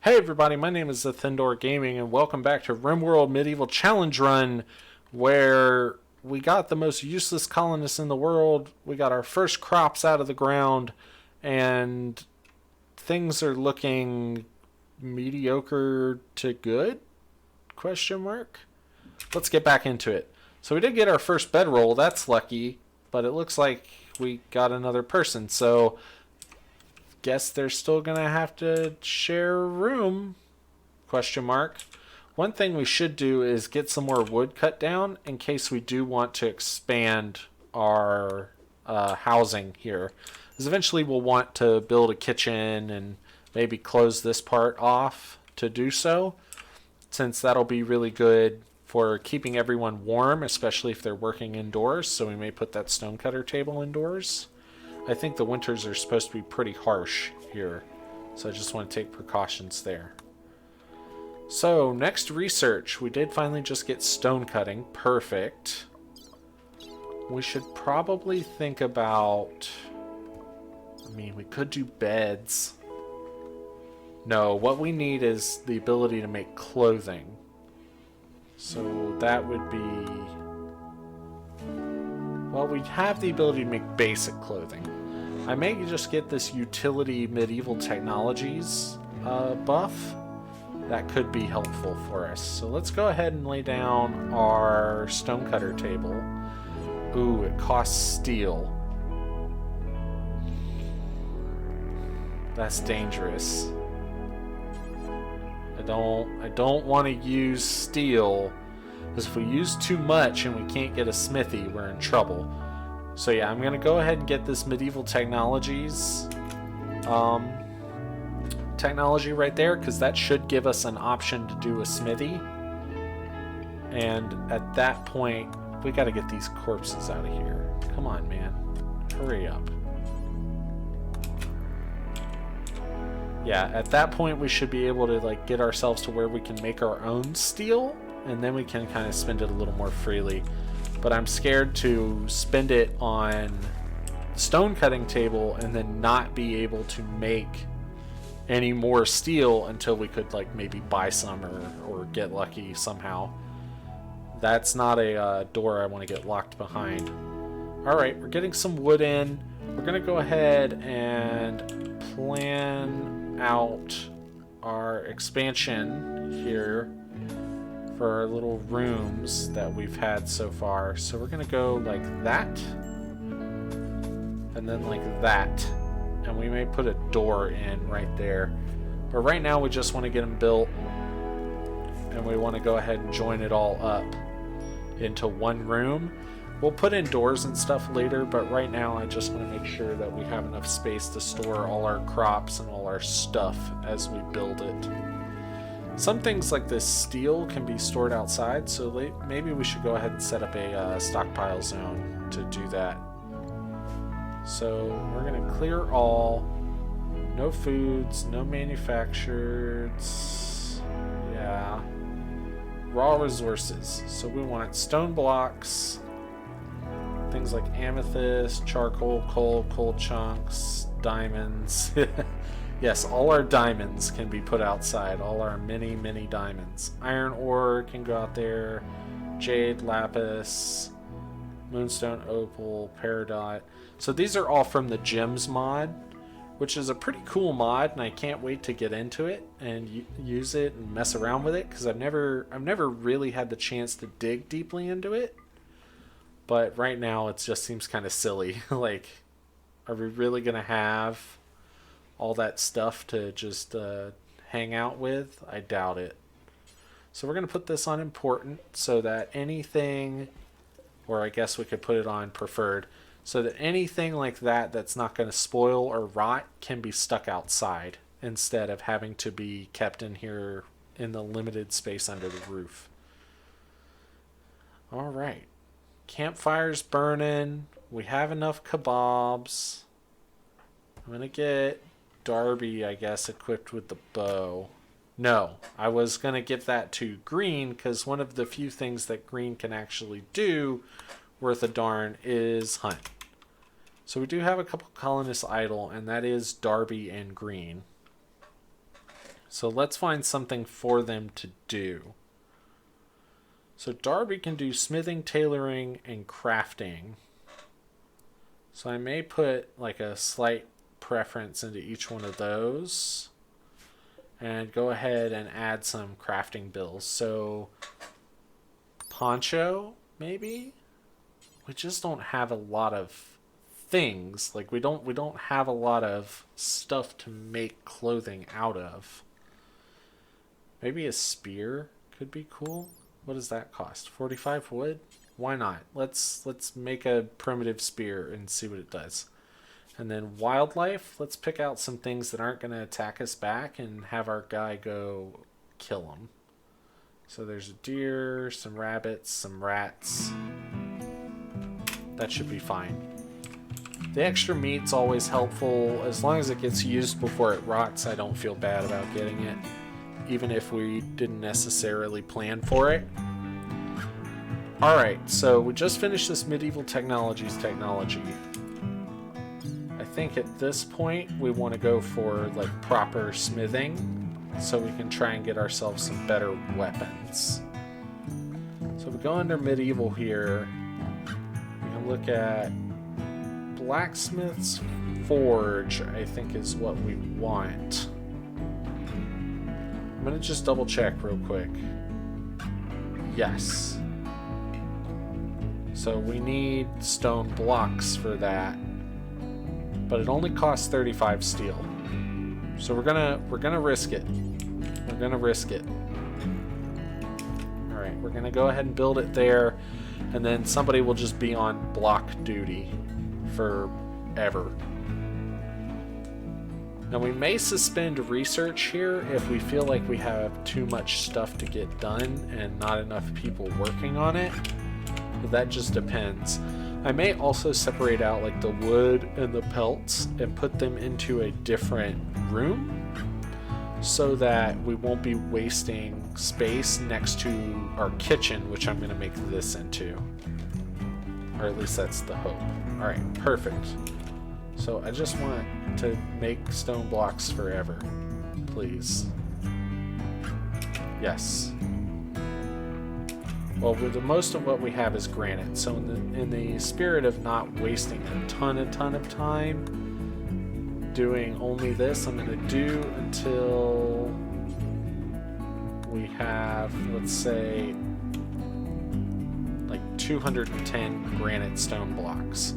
Hey everybody, my name is Athendor Gaming and welcome back to Rimworld Medieval Challenge Run, where we got the most useless colonists in the world, we got our first crops out of the ground, and things are looking mediocre to good? Question mark? Let's get back into it. So we did get our first bedroll, that's lucky, but it looks like we got another person, so guess they're still gonna have to share a room? Question mark. One thing we should do is get some more wood cut down in case we do want to expand our housing here. Because eventually we'll want to build a kitchen and maybe close this part off to do so, since that'll be really good for keeping everyone warm, especially if they're working indoors. So we may put that stonecutter table indoors. I think the winters are supposed to be pretty harsh here, so I just want to take precautions there. So, next research. We did finally just get stone cutting. Perfect. We should probably think about... we could do beds. No, what we need is the ability to make clothing. So, that would be... well, we have the ability to make basic clothing. I may just get this utility medieval technologies buff. That could be helpful for us. So let's go ahead and lay down our stonecutter table. Ooh, it costs steel. That's dangerous. I don't want to use steel, because if we use too much and we can't get a smithy, we're in trouble. So yeah, I'm going to go ahead and get this medieval technologies technology right there, because that should give us an option to do a smithy. And at that point, we got to get these corpses out of here. Come on, man. Hurry up. Yeah, at that point we should be able to get ourselves to where we can make our own steel, and then we can kind of spend it a little more freely. But I'm scared to spend it on stone cutting table and then not be able to make any more steel until we could maybe buy some or get lucky somehow. That's not a door I want to get locked behind. Alright, we're getting some wood in. We're going to go ahead and plan out our expansion here for our little rooms that we've had so far. So we're gonna go like that, and then like that, and we may put a door in right there. But right now we just want to get them built, and we want to go ahead and join it all up into one room. We'll put in doors and stuff later, but right now I just want to make sure that we have enough space to store all our crops and all our stuff as we build it. Some things like this steel can be stored outside, so maybe we should go ahead and set up a stockpile zone to do that. So we're going to clear all. No foods, no manufactureds. Yeah. Raw resources. So we want stone blocks, things like amethyst, charcoal, coal chunks, diamonds. Yes, all our diamonds can be put outside. All our many diamonds. Iron ore can go out there. Jade, lapis, moonstone, opal, peridot. So these are all from the gems mod, which is a pretty cool mod, and I can't wait to get into it and use it and mess around with it, because I've never really had the chance to dig deeply into it. But right now it just seems kind of silly. Are we really gonna have all that stuff to just hang out with? I doubt it. So we're going to put this on important, so that anything, or I guess we could put it on preferred, so that anything like that that's not going to spoil or rot can be stuck outside instead of having to be kept in here in the limited space under the roof. Alright. Campfire's burning. We have enough kebabs. I'm going to get Darby, I guess, equipped with the bow. No, I was going to give that to Green, because one of the few things that Green can actually do worth a darn is hunt. So we do have a couple colonists idle, and that is Darby and Green. So let's find something for them to do. So Darby can do smithing, tailoring, and crafting. So I may put like a slight preference into each one of those. And go ahead and add some crafting bills. So Poncho, maybe? We just don't have a lot of things. Like we don't have a lot of stuff to make clothing out of. Maybe a spear could be cool. What does that cost? 45 wood? Why not? Let's make a primitive spear and see what it does. And then wildlife, let's pick out some things that aren't going to attack us back and have our guy go kill them. So there's a deer, some rabbits, some rats. That should be fine. The extra meat's always helpful. As long as it gets used before it rots, I don't feel bad about getting it, even if we didn't necessarily plan for it. Alright, so we just finished this medieval technology. I think at this point we want to go for like proper smithing so we can try and get ourselves some better weapons. So we go under medieval here. We can look at blacksmith's forge, I think is what we want. I'm going to just double check real quick. Yes. So we need stone blocks for that. But it only costs 35 steel. So we're gonna risk it. We're gonna risk it. Alright, we're gonna go ahead and build it there, and then somebody will just be on block duty forever. Now we may suspend research here if we feel like we have too much stuff to get done and not enough people working on it. But that just depends. I may also separate out like the wood and the pelts and put them into a different room so that we won't be wasting space next to our kitchen, which I'm going to make this into. Or at least that's the hope. Alright, perfect. So I just want to make stone blocks forever. Please. Yes. Well, the most of what we have is granite, so in the spirit of not wasting a ton of time doing only this, I'm going to do until we have, let's say, like 210 granite stone blocks.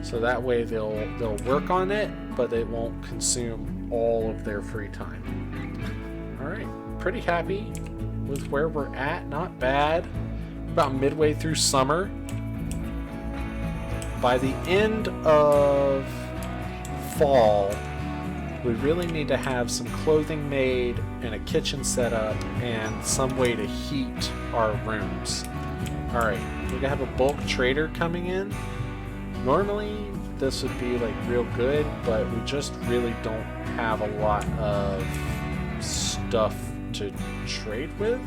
So that way they'll work on it, but it won't consume all of their free time. All right, pretty happy with where we're at. Not bad. About midway through summer. By the end of fall, we really need to have some clothing made and a kitchen set up and some way to heat our rooms. Alright, we have a bulk trader coming in. Normally this would be like real good, but we just really don't have a lot of stuff to trade with.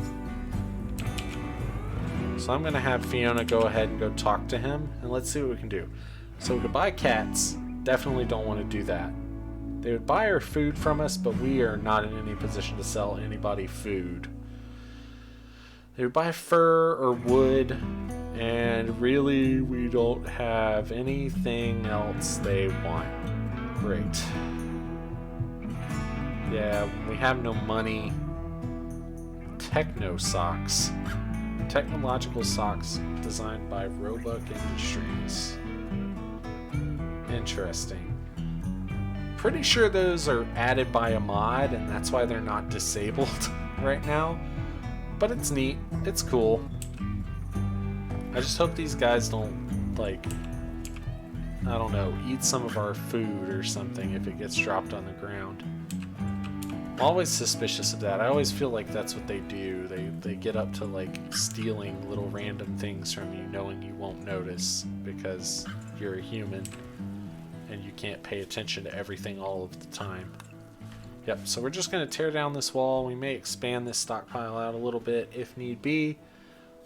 So I'm gonna have Fiona go ahead and go talk to him and let's see what we can do. So we could buy cats. Definitely don't want to do that. They would buy our food from us, but we are not in any position to sell anybody food. They would buy fur or wood, and really we don't have anything else they want. Great. Yeah, we have no money. Techno socks. Technological socks designed by Roebuck Industries. Interesting. Pretty sure those are added by a mod and that's why they're not disabled right now. But it's neat. It's cool. I just hope these guys don't, like, I don't know, eat some of our food or something if it gets dropped on the ground. I'm always suspicious of that. I always feel like that's what they do. They get up to like stealing little random things from you knowing you won't notice because you're a human and you can't pay attention to everything all of the time. Yep, so we're just going to tear down this wall. We may expand this stockpile out a little bit if need be,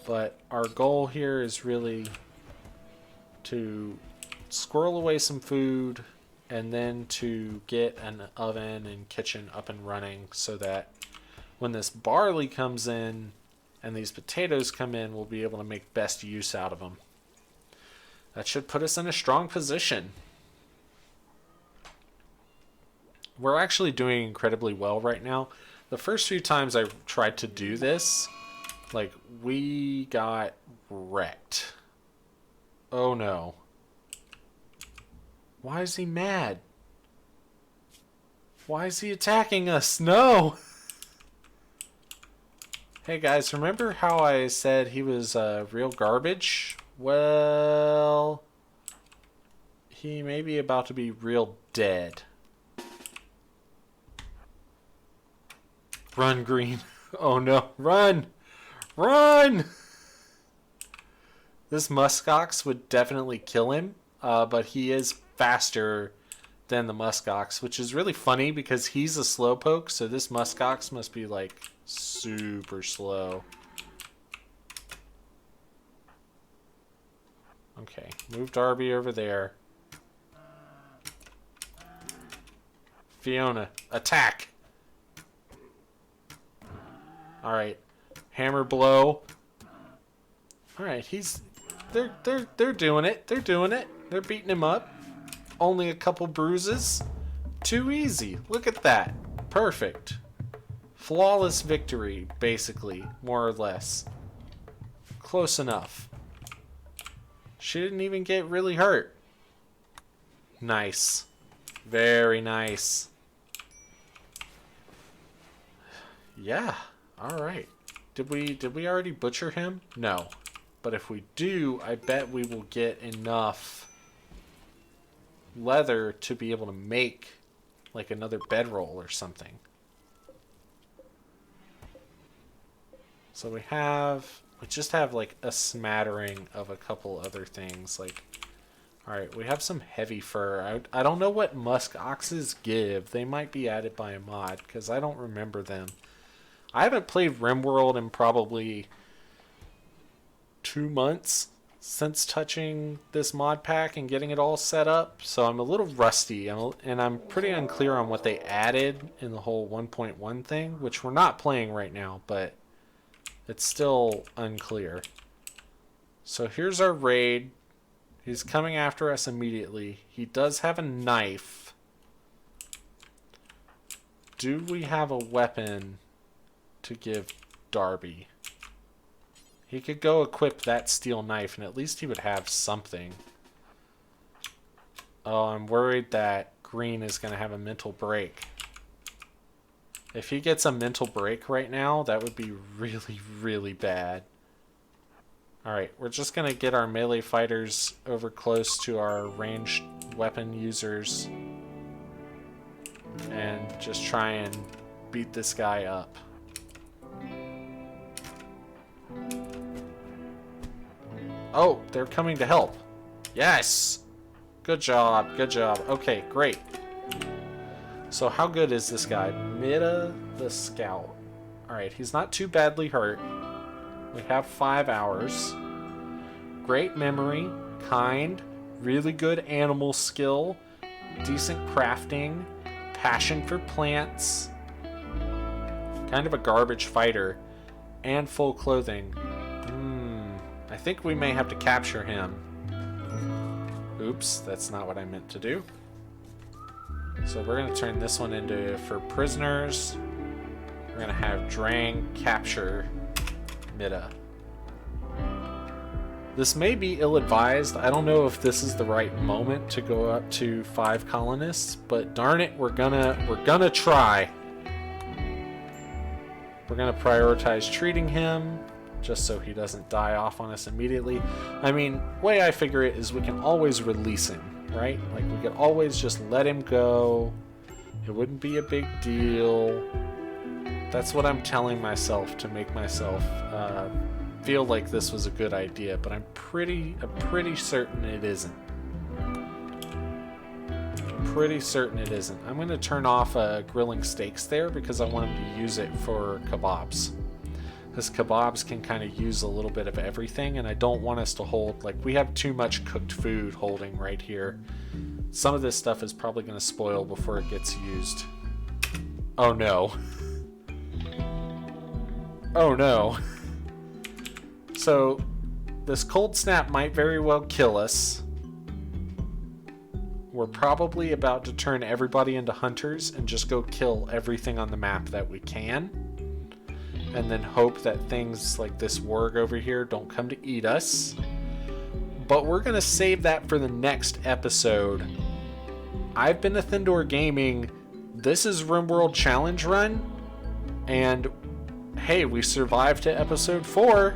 but our goal here is really to squirrel away some food and then to get an oven and kitchen up and running so that when this barley comes in and these potatoes come in, we'll be able to make best use out of them. That should put us in a strong position. We're actually doing incredibly well right now. The first few times I tried to do this, like, we got wrecked. Oh no. Why is he mad? Why is he attacking us? No! Hey guys, remember how I said he was real garbage? Well, he may be about to be real dead. Run, Green. Oh no, run! Run! This muskox would definitely kill him, but he is faster than the muskox, which is really funny because he's a slowpoke, so this muskox must be like super slow. Okay, move Darby over there. Fiona, attack! Alright, hammer blow. Alright, they're doing it. They're doing it. They're beating him up. Only a couple bruises. Too easy. Look at that. Perfect. Flawless victory, basically, more or less. Close enough. She didn't even get really hurt. Nice. Very nice. Yeah. Alright. Did we already butcher him? No. But if we do, I bet we will get enough leather to be able to make like another bedroll or something. So we just have like a smattering of a couple other things. Like, alright, we have some heavy fur. I don't know what musk oxes give. They might be added by a mod because I don't remember them. I haven't played Rimworld in probably 2 months since touching this mod pack and getting it all set up, so I'm a little rusty, and I'm pretty unclear on what they added in the whole 1.1 thing, which we're not playing right now, but it's still unclear. So here's our raid. He's coming after us immediately. He does have a knife. Do we have a weapon to give Darby? He could go equip that steel knife, and at least he would have something. Oh, I'm worried that Green is going to have a mental break. If he gets a mental break right now, that would be really, really bad. Alright, we're just going to get our melee fighters over close to our ranged weapon users. And just try and beat this guy up. Oh, they're coming to help. Yes! Good job, good job. Okay, great. So how good is this guy? Mida the Scout. Alright, he's not too badly hurt. We have 5 hours. Great memory, kind, really good animal skill, decent crafting, passion for plants, kind of a garbage fighter, and full clothing. I think we may have to capture him. Oops, that's not what I meant to do. So we're going to turn this one into for prisoners. We're going to have Drang capture Mida. This may be ill-advised. I don't know if this is the right moment to go up to 5 colonists, but darn it, we're gonna try. We're gonna prioritize treating him, just so he doesn't die off on us immediately. I mean, way I figure it is we can always release him, right? Like, we could always just let him go. It wouldn't be a big deal. That's what I'm telling myself to make myself feel like this was a good idea, but I'm pretty certain it isn't. Pretty certain it isn't. I'm going to turn off grilling steaks there because I want him to use it for kebabs. Because kebabs can kind of use a little bit of everything, and I don't want us to hold, like, we have too much cooked food holding right here. Some of this stuff is probably going to spoil before it gets used. Oh no. Oh no. So, this cold snap might very well kill us. We're probably about to turn everybody into hunters and just go kill everything on the map that we can. And then hope that things like this warg over here don't come to eat us. But we're going to save that for the next episode. I've been Athendor Gaming. This is Rimworld Challenge Run. And hey, we survived to episode 4.